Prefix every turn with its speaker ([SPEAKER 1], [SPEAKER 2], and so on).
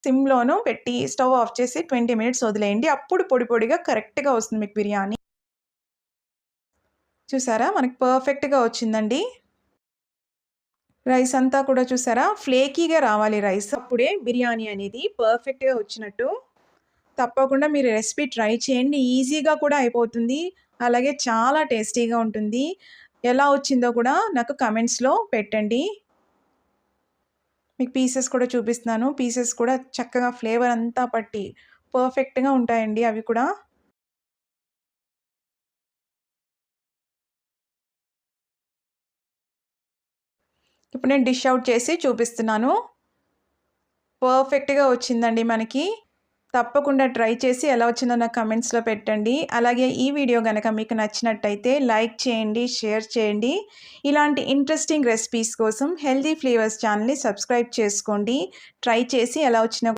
[SPEAKER 1] సిమ్‌లోనూ పెట్టి stove off చేసి 20 minutes వదిలేయండి. అప్పుడు పొడి పొడిగా కరెక్ట్‌గా వస్తుంది మీకు బిర్యానీ. చూసారా? మనకు పర్ఫెక్ట్‌గా వచ్చిందండి. రైస్ అంతా కూడా చూసారా? ఫ్లేకీగా రావాలి రైస్. అప్పుడే బిర్యానీ అనేది పర్ఫెక్ట్‌గా వచ్చినట్టు. తప్పకుండా మీరు రెసిపీ ట్రై చేయండి. ఈజీగా కూడా అయిపోతుంది. అలాగే చాలా టేస్టీగా ఉంటుంది. ఎలా వచ్చిందో కూడా నాకు కామెంట్స్‌లో పెట్టండి. మీకు పీసెస్ కూడా చూపిస్తున్నాను. పీసెస్ కూడా చక్కగా ఫ్లేవర్ అంతా పట్టి పర్ఫెక్ట్‌గా ఉంటాయండి అవి కూడా. ఇప్పుడు నేను డిష్ ఔట్ చేసి చూపిస్తున్నాను. పర్ఫెక్ట్‌గా వచ్చిందండి మనకి. తప్పకుండా ట్రై చేసి ఎలా వచ్చిందో నాకు కామెంట్స్‌లో పెట్టండి. అలాగే ఈ వీడియో గనక మీకు నచ్చినట్టయితే లైక్ చేయండి, షేర్ చేయండి. ఇలాంటి ఇంట్రెస్టింగ్ రెసిపీస్ కోసం హెల్తీ ఫ్లేవర్స్ ఛానెల్‌ని సబ్స్క్రైబ్ చేసుకోండి. ట్రై చేసి ఎలా వచ్చినా